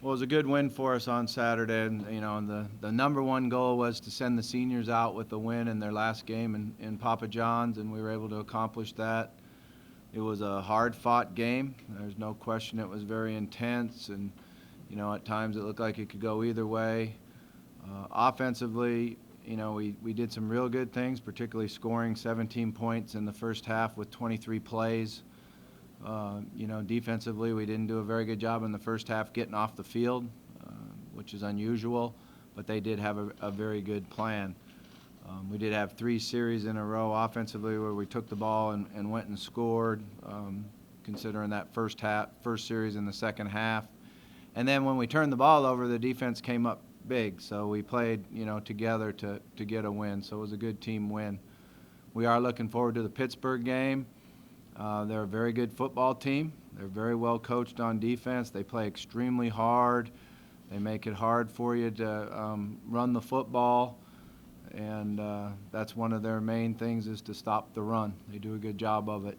Well, it was a good win for us on Saturday, and the number one goal was to send the seniors out with a win in their last game in Papa John's, and we were able to accomplish that. It was a hard-fought game. There's no question it was very intense, and at times it looked like it could go either way. Offensively, we did some real good things, particularly scoring 17 points in the first half with 23 plays. Defensively, we didn't do a very good job in the first half getting off the field, which is unusual, but they did have a very good plan. We did have 3 series in a row offensively where we took the ball and went and scored, considering that first series in the second half. And then when we turned the ball over, the defense came up big, so we played, together to get a win. So it was a good team win. We are looking forward to the Pittsburgh game. They're a very good football team. They're very well coached on defense. They play extremely hard. They make it hard for you to run the football, and that's one of their main things is to stop the run. They do a good job of it.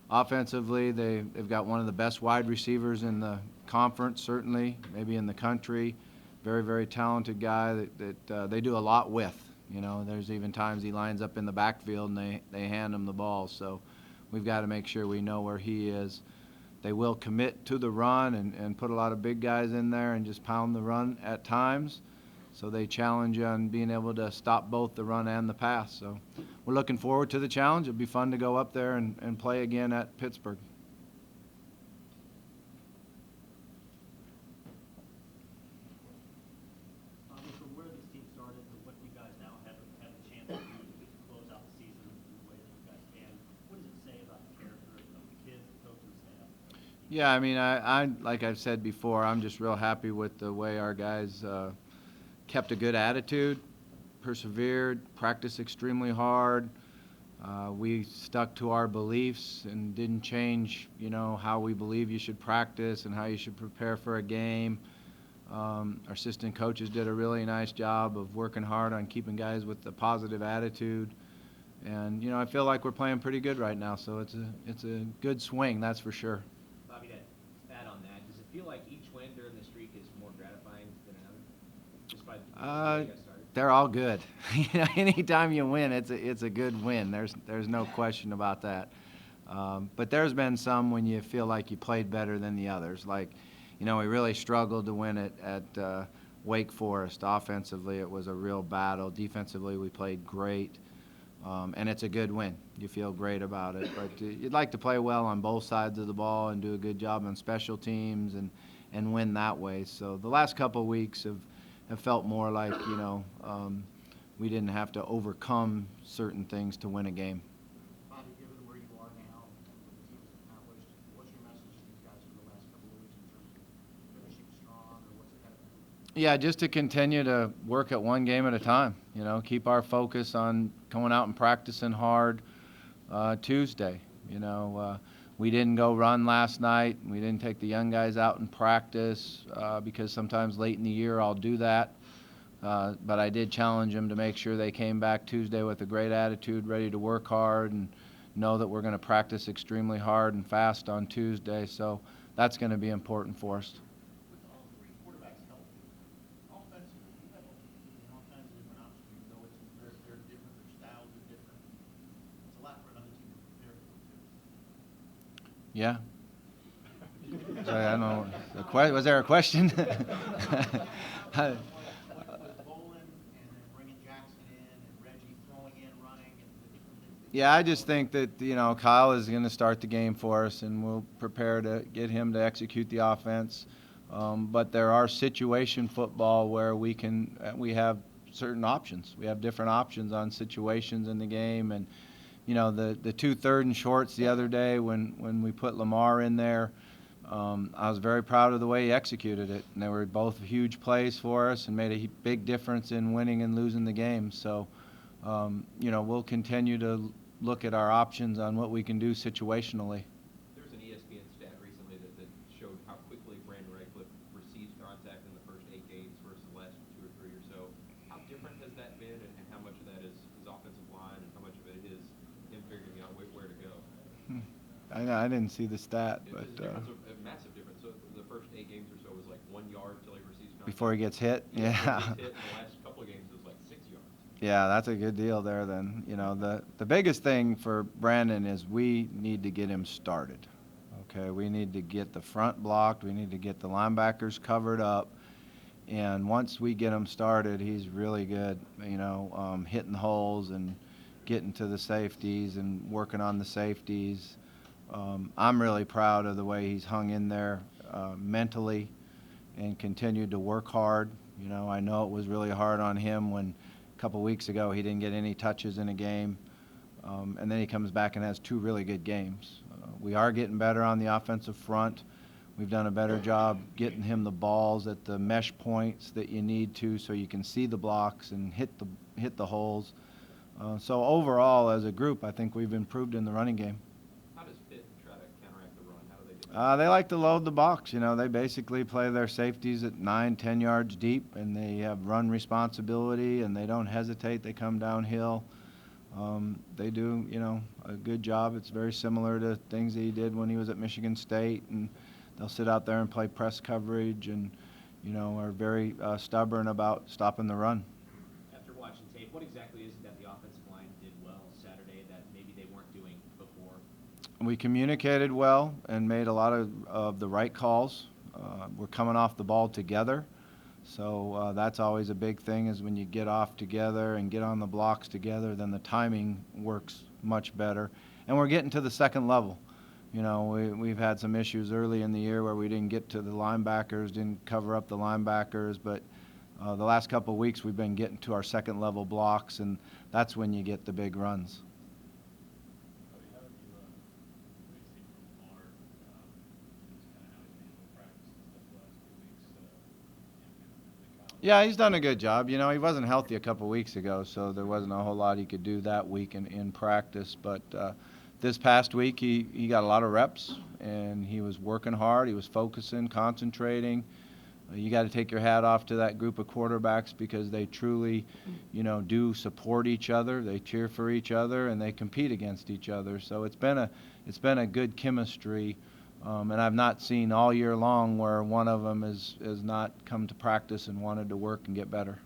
Offensively, they've got one of the best wide receivers in the conference, certainly, maybe in the country. Very, very talented guy that they do a lot with. There's even times he lines up in the backfield and they hand him the ball. So we've got to make sure we know where he is. They will commit to the run and put a lot of big guys in there and just pound the run at times. So they challenge you on being able to stop both the run and the pass. So we're looking forward to the challenge. It'll be fun to go up there and play again at Pittsburgh. From where this team started to what you guys now have a chance to do to close out the season in the way that you guys can, what does it say about the character of the kids, the coaching staff? Yeah, I mean, I like I've said before, I'm just real happy with the way our guys kept a good attitude, persevered, practiced extremely hard. We stuck to our beliefs and didn't change, how we believe you should practice and how you should prepare for a game. Our assistant coaches did a really nice job of working hard on keeping guys with a positive attitude. And, I feel like we're playing pretty good right now, so it's a good swing, that's for sure. Bobby, to add on that, does it feel like each win during the streak is more gratifying than another? Just by the way you guys started? They're all good. Anytime you win, it's a good win. There's no question about that. But there's been some when you feel like you played better than the others. Like, we really struggled to win it at Wake Forest. Offensively, it was a real battle. Defensively, we played great. And it's a good win. You feel great about it. But you'd like to play well on both sides of the ball and do a good job on special teams and win that way. So the last couple of weeks have felt more like, we didn't have to overcome certain things to win a game. Bobby, given where you are now and what the team has accomplished, what's your message to these guys for the last couple of weeks in terms of finishing strong, or what's ahead of them? Yeah, just to continue to work at one game at a time. Keep our focus on going out and practicing hard Tuesday. We didn't go run last night. We didn't take the young guys out and practice because sometimes late in the year I'll do that. But I did challenge them to make sure they came back Tuesday with a great attitude, ready to work hard, and know that we're going to practice extremely hard and fast on Tuesday. So that's going to be important for us. With all 3 quarterbacks healthy, offensively, you have all kinds of different options. Though they're different, their styles are different. It's a lot for another team to prepare for, too. Yeah. Sorry, I don't know. Was there a question? Yeah, I just think that, Kyle is going to start the game for us, and we'll prepare to get him to execute the offense. But there are situation football where we have certain options. We have different options on situations in the game. And, the 2 third and shorts the other day when we put Lamar in there, I was very proud of the way he executed it. And they were both huge plays for us and made a big difference in winning and losing the game. So, we'll continue to look at our options on what we can do situationally. There's an ESPN stat recently that showed how quickly Brandon Radcliffe receives contact in the first 8 games versus the last 2 or 3 or so. How different has that been, and how much of that is his offensive line, and how much of it is him figuring out where to go? I didn't see the stat, but It's a massive difference. So the first 8 games or so was like 1 yard till he receives contact. Before he gets hit? Before he Yeah. gets hit in the last couple of games, it was like 6 yards. Yeah, that's a good deal there then. You know, the biggest thing for Brandon is we need to get him started. Okay, we need to get the front blocked. We need to get the linebackers covered up. And once we get him started, he's really good, you know, hitting holes and getting to the safeties and working on the safeties. I'm really proud of the way he's hung in there mentally and continued to work hard. You know, I know it was really hard on him when a couple weeks ago he didn't get any touches in a game, and then he comes back and has 2 really good games. We are getting better on the offensive front. We've done a better job getting him the balls at the mesh points that you need to so you can see the blocks and hit the holes. So overall, as a group, I think we've improved in the running game. How does Pitt try to counteract the run? How do they do that? They like to load the box. You know, they basically play their safeties at 9, 10 yards deep, and they have run responsibility, and they don't hesitate. They come downhill. They do, you know, a good job. It's very similar to things that he did when he was at Michigan State, and they'll sit out there and play press coverage and, you know, are very stubborn about stopping the run. After watching tape, what exactly is it that the offensive line did well Saturday that maybe they weren't doing before? We communicated well and made a lot of the right calls. We're coming off the ball together. So that's always a big thing, is when you get off together and get on the blocks together, then the timing works much better. And we're getting to the second level. You know, we've had some issues early in the year where we didn't get to the linebackers, didn't cover up the linebackers, but the last couple of weeks we've been getting to our second level blocks, and that's when you get the big runs. How do you see from Lamar, just kind of how he's handled practice and stuff the last few weeks in college? Yeah, he's done a good job. You know, he wasn't healthy a couple weeks ago, so there wasn't a whole lot he could do that week in practice. But this past week, he got a lot of reps, and he was working hard. He was focusing, concentrating. You got to take your hat off to that group of quarterbacks, because they truly, you know, do support each other. They cheer for each other, and they compete against each other. So it's been a good chemistry. And I've not seen all year long where one of them has not come to practice and wanted to work and get better.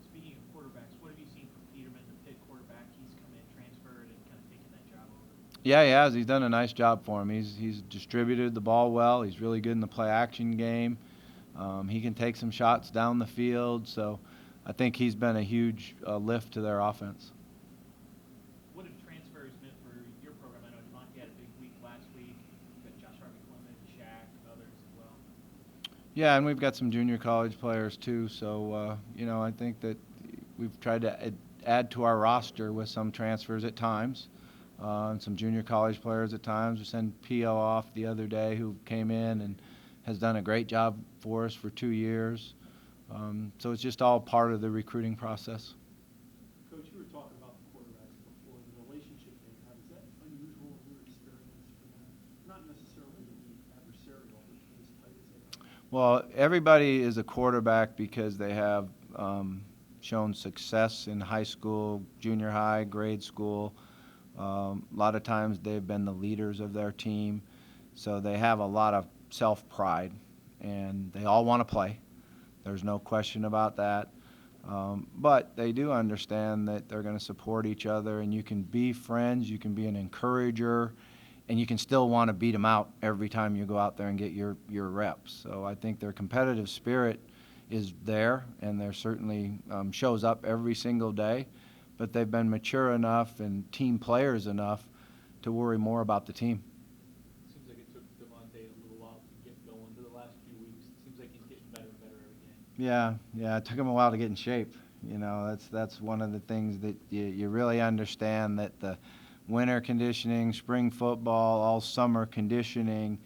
Speaking of quarterbacks, what have you seen from Peterman, the Pitt quarterback? He's come in, transferred, and kind of taken that job over. Yeah, he has. He's done a nice job for him. He's distributed the ball well. He's really good in the play-action game. He can take some shots down the field. So I think he's been a huge lift to their offense. What have transfers meant for your program? I know Devontae had a big week last week. But Josh McClellan, Shaq, others as well. Yeah, and we've got some junior college players too. So, you know, I think that we've tried to add to our roster with some transfers at times, and some junior college players at times. We sent P.O. off the other day, who came in and has done a great job for us for 2 years. So it's just all part of the recruiting process. Coach, you were talking about the quarterbacks before, the relationship they have. Is that unusual in your experience for them? Not necessarily to be adversarial, but to be as tight as they are? Well, everybody is a quarterback because they have shown success in high school, junior high, grade school. A lot of times they've been the leaders of their team, so they have a lot of self-pride, and they all want to play. There's no question about that. But they do understand that they're going to support each other, and you can be friends, you can be an encourager, and you can still want to beat them out every time you go out there and get your reps. So I think their competitive spirit is there, and there certainly shows up every single day. But they've been mature enough and team players enough to worry more about the team. Seems like it took Devontae a little while to get going to the last few weeks. It seems like he's getting better and better every game. Yeah, it took him a while to get in shape. You know, that's one of the things that you really understand, that the winter conditioning, spring football, all summer conditioning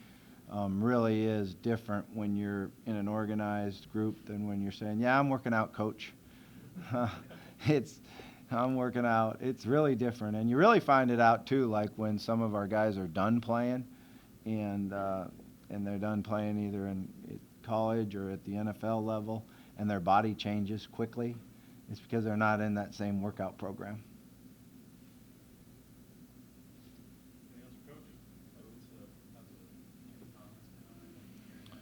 really is different when you're in an organized group than when you're saying, yeah, I'm working out, coach. I'm working out. It's really different. And you really find it out, too, like when some of our guys are done playing, and they're done playing either in college or at the NFL level, and their body changes quickly. It's because they're not in that same workout program. Anything else for Coach? How's any comments been on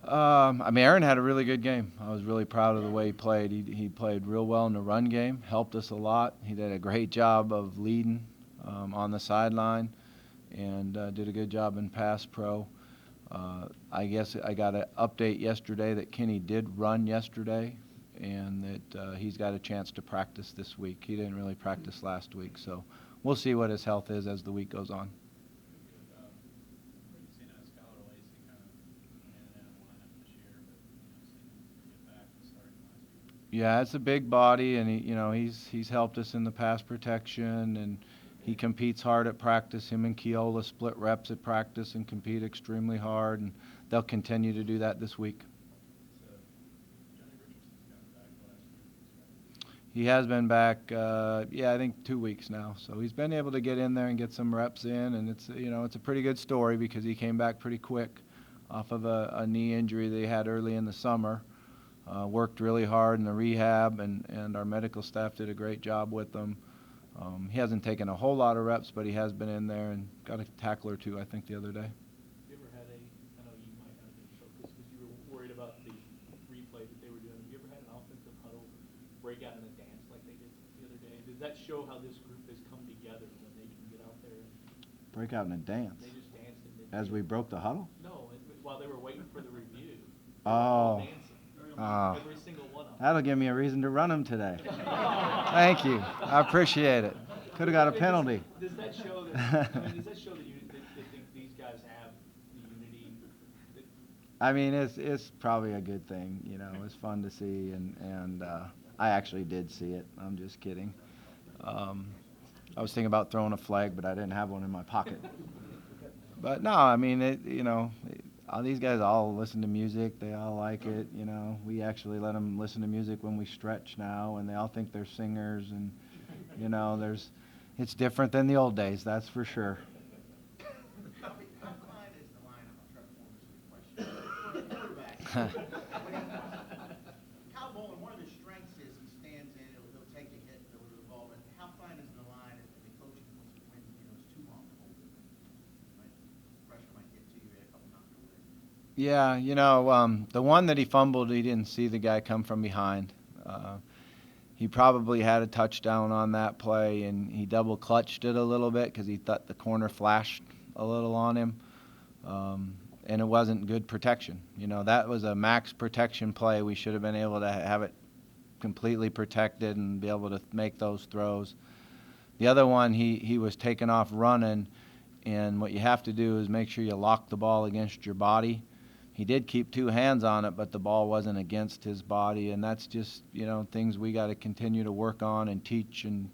it? I mean, Aaron had a really good game. I was really proud of the way he played. He played real well in the run game, helped us a lot. He did a great job of leading on the sideline, and did a good job in pass pro. I guess I got an update yesterday that Kenny did run yesterday, and that he's got a chance to practice this week. He didn't really practice last week, so we'll see what his health is as the week goes on. We've seen Skylar Lacey kind of in and out of lineup this year, but seen him get back and starting last year. Yeah, it's a big body, and he's helped us in the pass protection, and he competes hard at practice. Him and Keola split reps at practice and compete extremely hard, and they'll continue to do that this week. So, Johnny Richardson's gotten back last 3 weeks, right? He has been back, I think 2 weeks now. So he's been able to get in there and get some reps in, and it's a pretty good story because he came back pretty quick off of a knee injury they had early in the summer. Worked really hard in the rehab, and our medical staff did a great job with him. He hasn't taken a whole lot of reps, but he has been in there and got a tackle or two, I think, the other day. You ever had I know you might not have been so close because you were worried about the replay that they were doing. Have you ever had an offensive huddle break out in a dance like they did the other day? Does that show how this group has come together when they can get out there and Break out in a dance. they just danced and As we broke the huddle? No, while they were waiting for the review. they were Oh. all dancing. Oh. Every single one of them. That'll give me a reason to run him today. Thank you. I appreciate it. Could have got a penalty. Does that show that? Does that show that they think these guys have the unity? I mean, it's probably a good thing. It's fun to see, and I actually did see it. I'm just kidding. I was thinking about throwing a flag, but I didn't have one in my pocket. But no, I mean, all these guys all listen to music. They all like it. We actually let them listen to music when we stretch now, and they all think they're singers. And it's different than the old days, that's for sure. How fine is the line? I'll try to form this with a question. Quarterback. Kyle Bowen, one of his strengths is he stands in, he'll take a hit, deliver the ball, but how fine is the line if the coaching when it's too long to hold it? Pressure might get to you, a couple knocked away. Yeah, the one that he fumbled, he didn't see the guy come from behind. He probably had a touchdown on that play, and he double clutched it a little bit because he thought the corner flashed a little on him, and it wasn't good protection. That was a max protection play. We should have been able to have it completely protected and be able to make those throws. The other one, he was taken off running, and what you have to do is make sure you lock the ball against your body. He did keep two hands on it, but the ball wasn't against his body, and that's just, things we got to continue to work on and teach. And,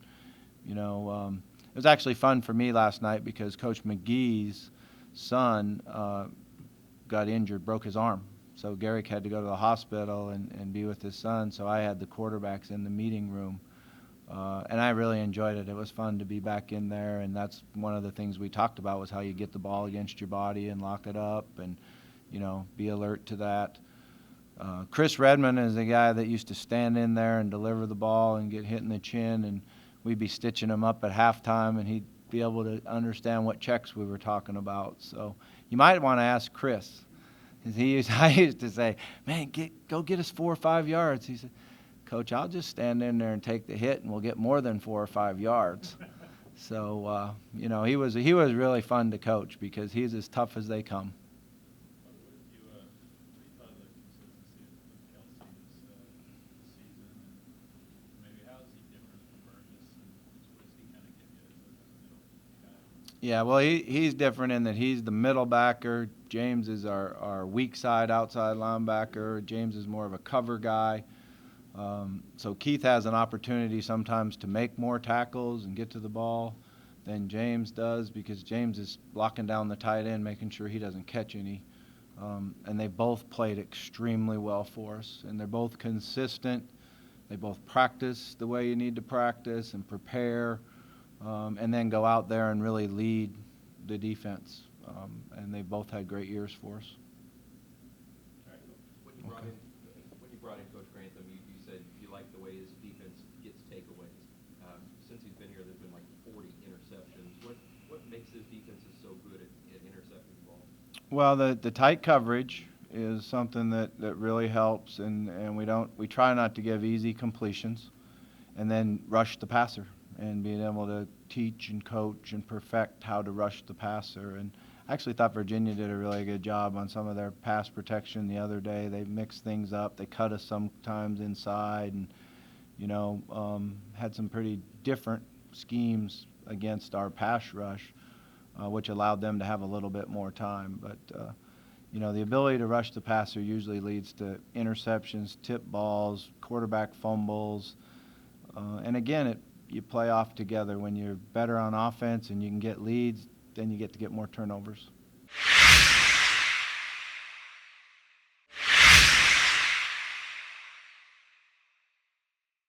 it was actually fun for me last night because Coach McGee's son got injured, broke his arm. So Garrick had to go to the hospital and be with his son, so I had the quarterbacks in the meeting room. And I really enjoyed it. It was fun to be back in there, and that's one of the things we talked about was how you get the ball against your body and lock it up and, be alert to that. Chris Redmond is a guy that used to stand in there and deliver the ball and get hit in the chin, and we'd be stitching him up at halftime, and he'd be able to understand what checks we were talking about. So you might want to ask Chris. I used to say, man, go get us 4 or 5 yards. He said, Coach, I'll just stand in there and take the hit, and we'll get more than 4 or 5 yards. So, he was really fun to coach because he's as tough as they come. What do you thought of the consistency of Kelsey this season, and maybe how is he different from Burgess, and what does he kind of give you as a middle guy? Yeah, well, he's different in that he's the middle backer. James is our weak side outside linebacker. James is more of a cover guy. So Keith has an opportunity sometimes to make more tackles and get to the ball than James does because James is locking down the tight end, making sure he doesn't catch any. And they both played extremely well for us, and they're both consistent. They both practice the way you need to practice and prepare, and then go out there and really lead the defense. And they both had great years for us. All right. When you brought in Coach Grantham, you said you like the way his defense gets takeaways. Since he's been here, there's been like 40 interceptions. What makes his defenses so good at intercepting the ball? Well, the tight coverage is something that really helps, and we try not to give easy completions, and then rush the passer, and being able to teach and coach and perfect how to rush the passer. And I actually thought Virginia did a really good job on some of their pass protection the other day. They mixed things up. They cut us sometimes inside, and had some pretty different schemes against our pass rush, which allowed them to have a little bit more time. But the ability to rush the passer usually leads to interceptions, tip balls, quarterback fumbles, and again, you play off together. When you're better on offense and you can get leads, then you get to get more turnovers.